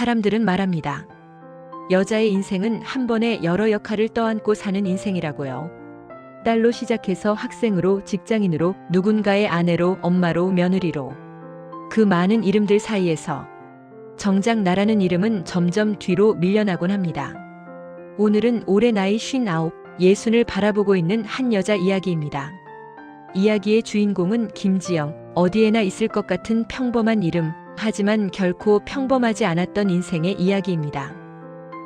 사람들은 말합니다. 여자의 인생은 한 번에 여러 역할을 떠안고 사는 인생이라고요. 딸로 시작해서 학생으로, 직장인으로, 누군가의 아내로, 엄마로, 며느리로. 그 많은 이름들 사이에서 정작 나라는 이름은 점점 뒤로 밀려나곤 합니다. 오늘은 올해 나이 59, 60을 바라보고 있는 한 여자 이야기입니다. 이야기의 주인공은 김지영, 어디에나 있을 것 같은 평범한 이름, 하지만 결코 평범하지 않았던 인생의 이야기입니다.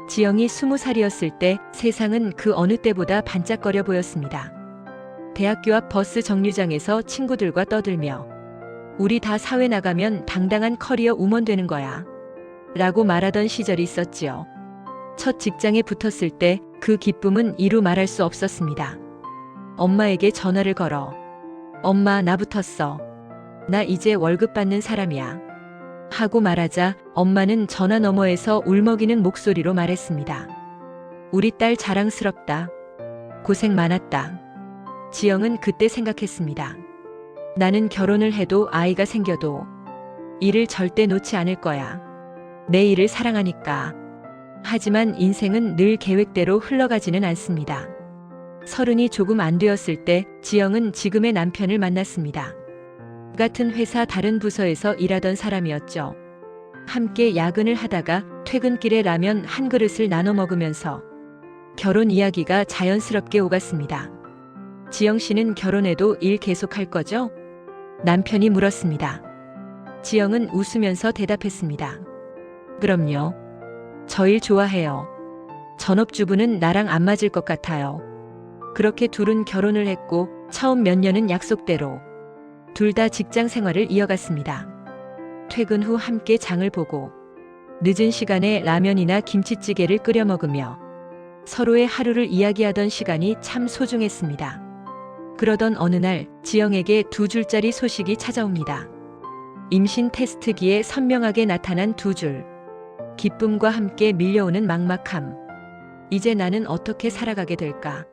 지영이 20살이었을 때 세상은 그 어느 때보다 반짝거려 보였습니다. 대학교 앞 버스 정류장에서 친구들과 떠들며 우리 다 사회 나가면 당당한 커리어 우먼 되는 거야 라고 말하던 시절이 있었지요. 첫 직장에 붙었을 때 그 기쁨은 이루 말할 수 없었습니다. 엄마에게 전화를 걸어 엄마 나 붙었어. 나 이제 월급 받는 사람이야. 하고 말하자 엄마는 전화 너머에서 울먹이는 목소리로 말했습니다. 우리 딸 자랑스럽다. 고생 많았다. 지영은 그때 생각했습니다. 나는 결혼을 해도 아이가 생겨도 일을 절대 놓지 않을 거야. 내 일을 사랑하니까. 하지만 인생은 늘 계획대로 흘러가지는 않습니다. 30이 조금 안 되었을 때 지영은 지금의 남편을 만났습니다. 같은 회사 다른 부서에서 일하던 사람이었죠. 함께 야근을 하다가 퇴근길에 라면 한 그릇을 나눠 먹으면서 결혼 이야기가 자연스럽게 오갔습니다. 지영 씨는 결혼해도 일 계속할 거죠? 남편이 물었습니다. 지영은 웃으면서 대답했습니다. 그럼요. 저 일 좋아해요. 전업주부는 나랑 안 맞을 것 같아요. 그렇게 둘은 결혼을 했고 처음 몇 년은 약속대로 둘 다 직장 생활을 이어갔습니다. 퇴근 후 함께 장을 보고 늦은 시간에 라면이나 김치찌개를 끓여 먹으며 서로의 하루를 이야기하던 시간이 참 소중했습니다. 그러던 어느 날 지영에게 2줄짜리 소식이 찾아옵니다. 임신 테스트기에 선명하게 나타난 2줄. 기쁨과 함께 밀려오는 막막함. 이제 나는 어떻게 살아가게 될까?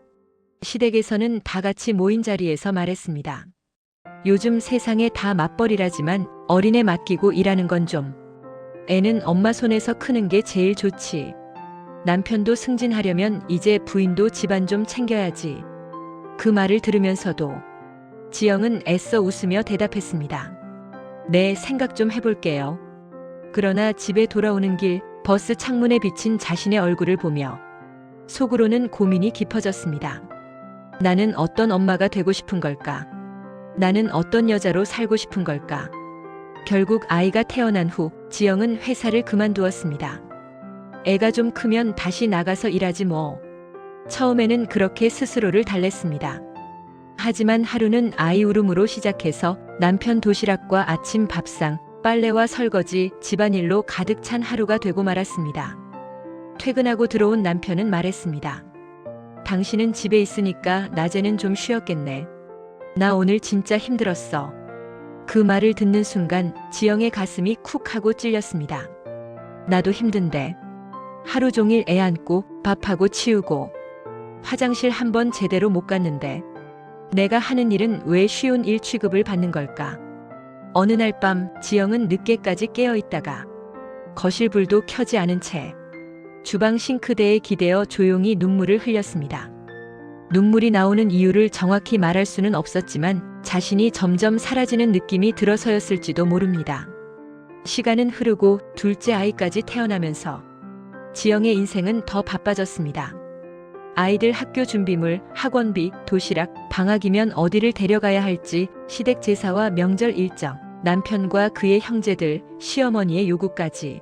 시댁에서는 다 같이 모인 자리에서 말했습니다. 요즘 세상에 다 맞벌이라지만 어린애 맡기고 일하는 건 좀. 애는 엄마 손에서 크는 게 제일 좋지. 남편도 승진하려면 이제 부인도 집안 좀 챙겨야지. 그 말을 들으면서도 지영은 애써 웃으며 대답했습니다. 네, 생각 좀 해볼게요. 그러나 집에 돌아오는 길 버스 창문에 비친 자신의 얼굴을 보며 속으로는 고민이 깊어졌습니다. 나는 어떤 엄마가 되고 싶은 걸까? 나는 어떤 여자로 살고 싶은 걸까? 결국 아이가 태어난 후 지영은 회사를 그만두었습니다. 애가 좀 크면 다시 나가서 일하지 뭐. 처음에는 그렇게 스스로를 달랬습니다. 하지만 하루는 아이 울음으로 시작해서 남편 도시락과 아침 밥상, 빨래와 설거지, 집안일로 가득 찬 하루가 되고 말았습니다. 퇴근하고 들어온 남편은 말했습니다. 당신은 집에 있으니까 낮에는 좀 쉬었겠네. 나 오늘 진짜 힘들었어. 그 말을 듣는 순간 지영의 가슴이 쿡 하고 찔렸습니다. 나도 힘든데. 하루 종일 애 안고 밥하고 치우고 화장실 한 번 제대로 못 갔는데 내가 하는 일은 왜 쉬운 일 취급을 받는 걸까? 어느 날 밤 지영은 늦게까지 깨어 있다가 거실 불도 켜지 않은 채 주방 싱크대에 기대어 조용히 눈물을 흘렸습니다. 눈물이 나오는 이유를 정확히 말할 수는 없었지만 자신이 점점 사라지는 느낌이 들어서였을지도 모릅니다. 시간은 흐르고 둘째 아이까지 태어나면서 지영의 인생은 더 바빠졌습니다. 아이들 학교 준비물, 학원비, 도시락, 방학이면 어디를 데려가야 할지, 시댁 제사와 명절 일정, 남편과 그의 형제들, 시어머니의 요구까지.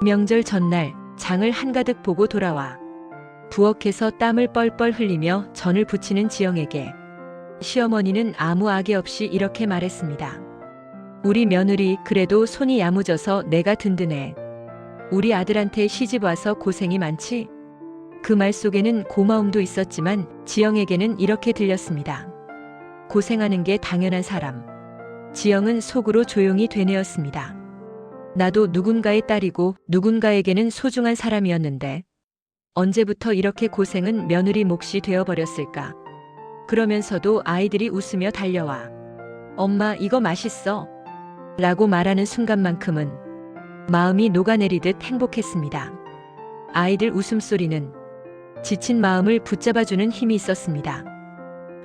명절 전날 장을 한가득 보고 돌아와 부엌에서 땀을 뻘뻘 흘리며 전을 부치는 지영에게 시어머니는 아무 악의 없이 이렇게 말했습니다. 우리 며느리 그래도 손이 야무져서 내가 든든해. 우리 아들한테 시집 와서 고생이 많지? 그 말 속에는 고마움도 있었지만 지영에게는 이렇게 들렸습니다. 고생하는 게 당연한 사람. 지영은 속으로 조용히 되뇌었습니다. 나도 누군가의 딸이고 누군가에게는 소중한 사람이었는데 언제부터 이렇게 고생은 며느리 몫이 되어버렸을까? 그러면서도 아이들이 웃으며 달려와 엄마 이거 맛있어 라고 말하는 순간만큼은 마음이 녹아내리듯 행복했습니다. 아이들 웃음소리는 지친 마음을 붙잡아주는 힘이 있었습니다.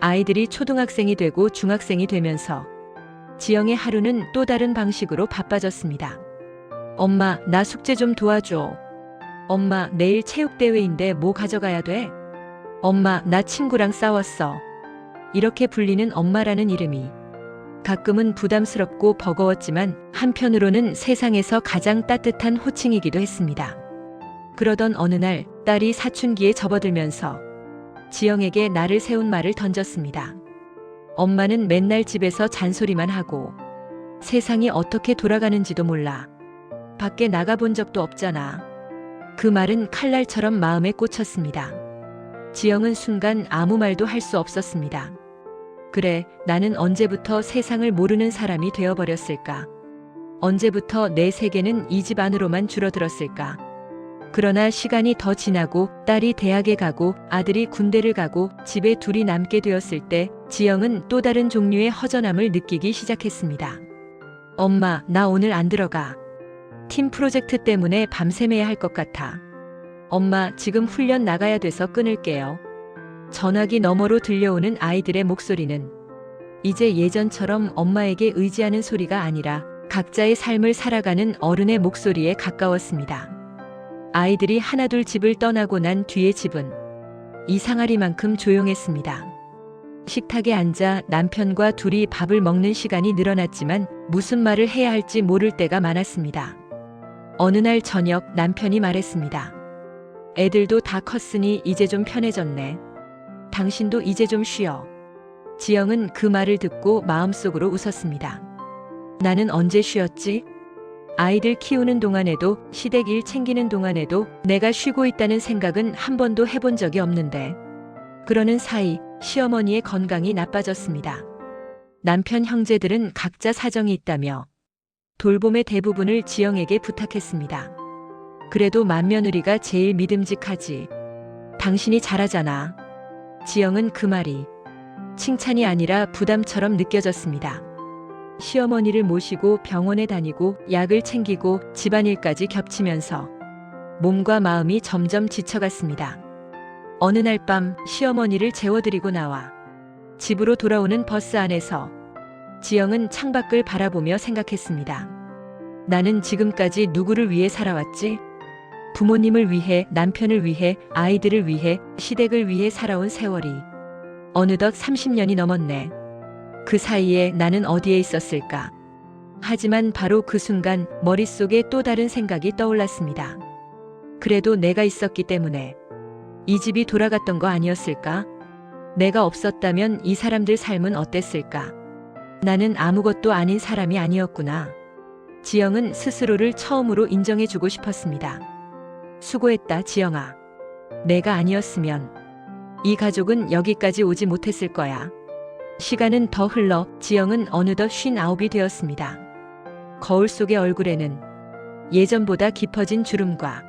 아이들이 초등학생이 되고 중학생이 되면서 지영의 하루는 또 다른 방식으로 바빠졌습니다. 엄마, 나 숙제 좀 도와줘. 엄마, 내일 체육대회인데 뭐 가져가야 돼? 엄마, 나 친구랑 싸웠어. 이렇게 불리는 엄마라는 이름이 가끔은 부담스럽고 버거웠지만 한편으로는 세상에서 가장 따뜻한 호칭이기도 했습니다. 그러던 어느 날 딸이 사춘기에 접어들면서 지영에게 나를 세운 말을 던졌습니다. 엄마는 맨날 집에서 잔소리만 하고 세상이 어떻게 돌아가는지도 몰라. 밖에 나가본 적도 없잖아. 그 말은 칼날처럼 마음에 꽂혔습니다. 지영은 순간 아무 말도 할 수 없었습니다. 그래, 나는 언제부터 세상을 모르는 사람이 되어버렸을까? 언제부터 내 세계는 이 집 안으로만 줄어들었을까? 그러나 시간이 더 지나고 딸이 대학에 가고 아들이 군대를 가고 집에 둘이 남게 되었을 때 지영은 또 다른 종류의 허전함을 느끼기 시작했습니다. 엄마, 나 오늘 안 들어가. 팀 프로젝트 때문에 밤샘해야 할 것 같아. 엄마, 지금 훈련 나가야 돼서 끊을게요. 전화기 너머로 들려오는 아이들의 목소리는 이제 예전처럼 엄마에게 의지하는 소리가 아니라 각자의 삶을 살아가는 어른의 목소리에 가까웠습니다. 아이들이 하나둘 집을 떠나고 난 뒤의 집은 이상하리만큼 조용했습니다. 식탁에 앉아 남편과 둘이 밥을 먹는 시간이 늘어났지만 무슨 말을 해야 할지 모를 때가 많았습니다. 어느 날 저녁 남편이 말했습니다. 애들도 다 컸으니 이제 좀 편해졌네. 당신도 이제 좀 쉬어. 지영은 그 말을 듣고 마음속으로 웃었습니다. 나는 언제 쉬었지? 아이들 키우는 동안에도 시댁 일 챙기는 동안에도 내가 쉬고 있다는 생각은 한 번도 해본 적이 없는데. 그러는 사이 시어머니의 건강이 나빠졌습니다. 남편 형제들은 각자 사정이 있다며 돌봄의 대부분을 지영에게 부탁했습니다. 그래도 맏며느리가 제일 믿음직하지. 당신이 잘하잖아. 지영은 그 말이 칭찬이 아니라 부담처럼 느껴졌습니다. 시어머니를 모시고 병원에 다니고 약을 챙기고 집안일까지 겹치면서 몸과 마음이 점점 지쳐갔습니다. 어느 날 밤 시어머니를 재워드리고 나와 집으로 돌아오는 버스 안에서 지영은 창밖을 바라보며 생각했습니다. 나는 지금까지 누구를 위해 살아왔지? 부모님을 위해, 남편을 위해, 아이들을 위해, 시댁을 위해 살아온 세월이 어느덧 30년이 넘었네. 그 사이에 나는 어디에 있었을까? 하지만 바로 그 순간 머릿속에 또 다른 생각이 떠올랐습니다. 그래도 내가 있었기 때문에 이 집이 돌아갔던 거 아니었을까? 내가 없었다면 이 사람들 삶은 어땠을까? 나는 아무것도 아닌 사람이 아니었구나. 지영은 스스로를 처음으로 인정해주고 싶었습니다. 수고했다, 지영아. 내가 아니었으면 이 가족은 여기까지 오지 못했을 거야. 시간은 더 흘러 지영은 어느덧 59이 되었습니다. 거울 속의 얼굴에는 예전보다 깊어진 주름과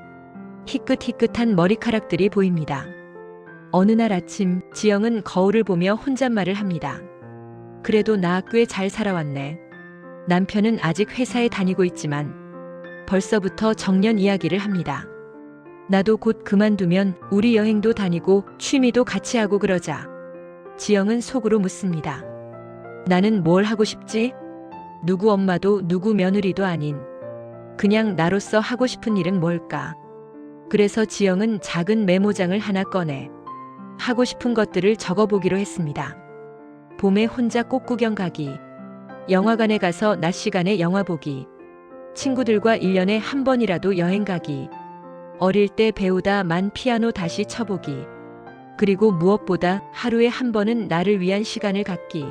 희끗희끗한 머리카락들이 보입니다. 어느 날 아침 지영은 거울을 보며 혼잣말을 합니다. 그래도 나 꽤 잘 살아왔네. 남편은 아직 회사에 다니고 있지만 벌써부터 정년 이야기를 합니다. 나도 곧 그만두면 우리 여행도 다니고 취미도 같이 하고 그러자. 지영은 속으로 묻습니다. 나는 뭘 하고 싶지? 누구 엄마도 누구 며느리도 아닌 그냥 나로서 하고 싶은 일은 뭘까? 그래서 지영은 작은 메모장을 하나 꺼내 하고 싶은 것들을 적어보기로 했습니다. 봄에 혼자 꽃 구경 가기, 영화관에 가서 낮 시간에 영화 보기, 친구들과 1년에 한 번이라도 여행 가기, 어릴 때 배우다 만 피아노 다시 쳐보기, 그리고 무엇보다 하루에 한 번은 나를 위한 시간을 갖기.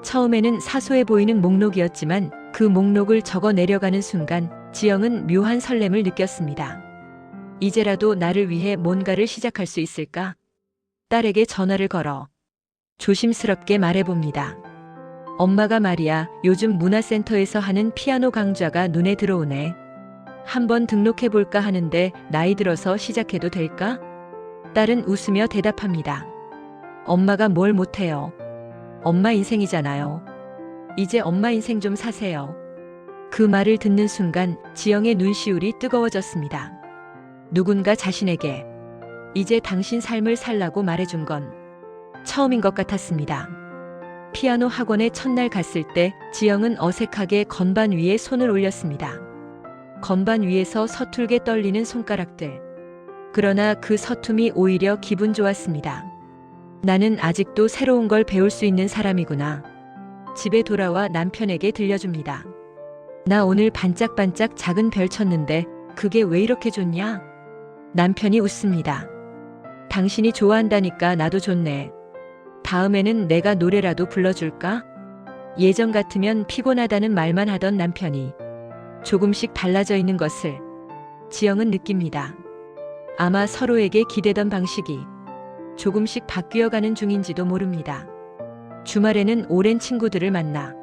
처음에는 사소해 보이는 목록이었지만 그 목록을 적어 내려가는 순간 지영은 묘한 설렘을 느꼈습니다. 이제라도 나를 위해 뭔가를 시작할 수 있을까? 딸에게 전화를 걸어 조심스럽게 말해봅니다. 엄마가 말이야, 요즘 문화센터에서 하는 피아노 강좌가 눈에 들어오네. 한번 등록해볼까 하는데 나이 들어서 시작해도 될까? 딸은 웃으며 대답합니다. 엄마가 뭘 못해요. 엄마 인생이잖아요. 이제 엄마 인생 좀 사세요. 그 말을 듣는 순간 지영의 눈시울이 뜨거워졌습니다. 누군가 자신에게 이제 당신 삶을 살라고 말해준 건 처음인 것 같았습니다. 피아노 학원에 첫날 갔을 때 지영은 어색하게 건반 위에 손을 올렸습니다. 건반 위에서 서툴게 떨리는 손가락들. 그러나 그 서툼이 오히려 기분 좋았습니다. 나는 아직도 새로운 걸 배울 수 있는 사람이구나. 집에 돌아와 남편에게 들려줍니다. 나 오늘 반짝반짝 작은 별 쳤는데 그게 왜 이렇게 좋냐? 남편이 웃습니다. 당신이 좋아한다니까 나도 좋네. 다음에는 내가 노래라도 불러줄까? 예전 같으면 피곤하다는 말만 하던 남편이 조금씩 달라져 있는 것을 지영은 느낍니다. 아마 서로에게 기대던 방식이 조금씩 바뀌어가는 중인지도 모릅니다. 주말에는 오랜 친구들을 만나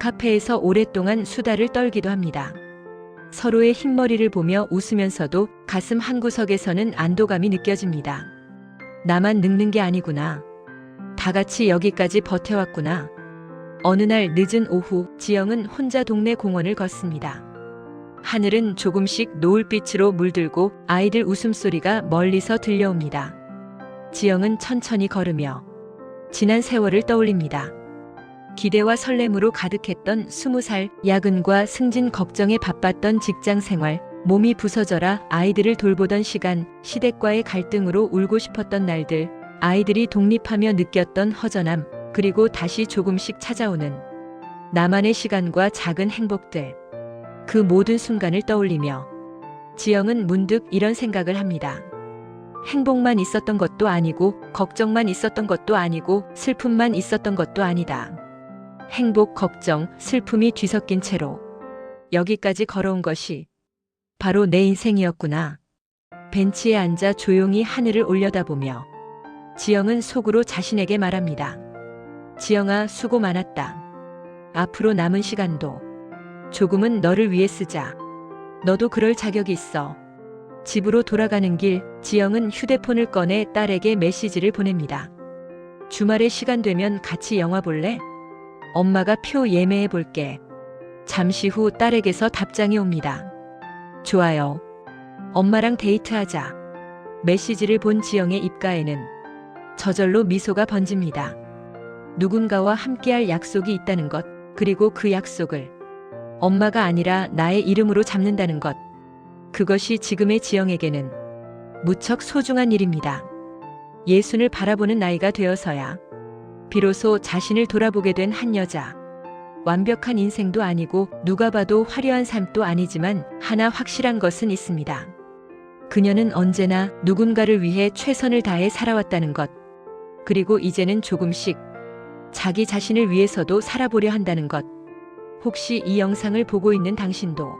카페에서 오랫동안 수다를 떨기도 합니다. 서로의 흰머리를 보며 웃으면서도 가슴 한구석에서는 안도감이 느껴집니다. 나만 늙는 게 아니구나. 다 같이 여기까지 버텨왔구나. 어느 날 늦은 오후 지영은 혼자 동네 공원을 걷습니다. 하늘은 조금씩 노을빛으로 물들고 아이들 웃음소리가 멀리서 들려옵니다. 지영은 천천히 걸으며 지난 세월을 떠올립니다. 기대와 설렘으로 가득했던 20살 야근과 승진 걱정에 바빴던 직장 생활, 몸이 부서져라 아이들을 돌보던 시간, 시댁과의 갈등으로 울고 싶었던 날들, 아이들이 독립하며 느꼈던 허전함, 그리고 다시 조금씩 찾아오는 나만의 시간과 작은 행복들. 그 모든 순간을 떠올리며 지영은 문득 이런 생각을 합니다. 행복만 있었던 것도 아니고 걱정만 있었던 것도 아니고 슬픔만 있었던 것도 아니다. 행복, 걱정, 슬픔이 뒤섞인 채로 여기까지 걸어온 것이 바로 내 인생이었구나. 벤치에 앉아 조용히 하늘을 올려다보며 지영은 속으로 자신에게 말합니다. 지영아, 수고 많았다. 앞으로 남은 시간도 조금은 너를 위해 쓰자. 너도 그럴 자격이 있어. 집으로 돌아가는 길, 지영은 휴대폰을 꺼내 딸에게 메시지를 보냅니다. 주말에 시간 되면 같이 영화 볼래? 엄마가 표 예매해 볼게. 잠시 후 딸에게서 답장이 옵니다. 좋아요. 엄마랑 데이트하자. 메시지를 본 지영의 입가에는 저절로 미소가 번집니다. 누군가와 함께할 약속이 있다는 것, 그리고 그 약속을 엄마가 아니라 나의 이름으로 잡는다는 것. 그것이 지금의 지영에게는 무척 소중한 일입니다. 예순을 바라보는 나이가 되어서야 비로소 자신을 돌아보게 된 한 여자. 완벽한 인생도 아니고 누가 봐도 화려한 삶도 아니지만 하나 확실한 것은 있습니다. 그녀는 언제나 누군가를 위해 최선을 다해 살아왔다는 것. 그리고 이제는 조금씩 자기 자신을 위해서도 살아보려 한다는 것. 혹시 이 영상을 보고 있는 당신도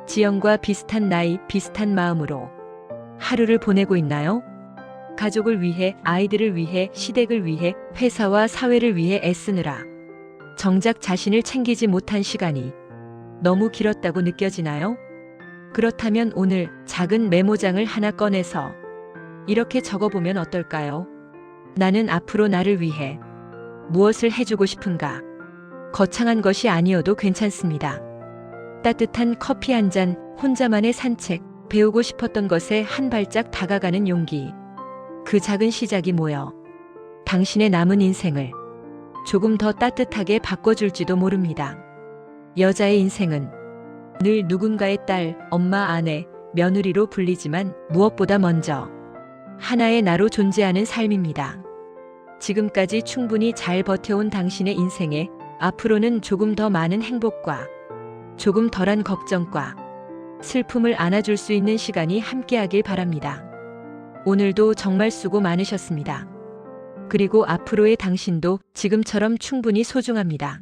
지영과 비슷한 나이, 비슷한 마음으로 하루를 보내고 있나요? 가족을 위해, 아이들을 위해, 시댁을 위해, 회사와 사회를 위해 애쓰느라 정작 자신을 챙기지 못한 시간이 너무 길었다고 느껴지나요? 그렇다면 오늘 작은 메모장을 하나 꺼내서 이렇게 적어보면 어떨까요? 나는 앞으로 나를 위해 무엇을 해주고 싶은가? 거창한 것이 아니어도 괜찮습니다. 따뜻한 커피 한 잔, 혼자만의 산책, 배우고 싶었던 것에 한 발짝 다가가는 용기. 그 작은 시작이 모여 당신의 남은 인생을 조금 더 따뜻하게 바꿔줄지도 모릅니다. 여자의 인생은 늘 누군가의 딸, 엄마, 아내, 며느리로 불리지만 무엇보다 먼저 하나의 나로 존재하는 삶입니다. 지금까지 충분히 잘 버텨온 당신의 인생에 앞으로는 조금 더 많은 행복과 조금 덜한 걱정과 슬픔을 안아줄 수 있는 시간이 함께하길 바랍니다. 오늘도 정말 수고 많으셨습니다. 그리고 앞으로의 당신도 지금처럼 충분히 소중합니다.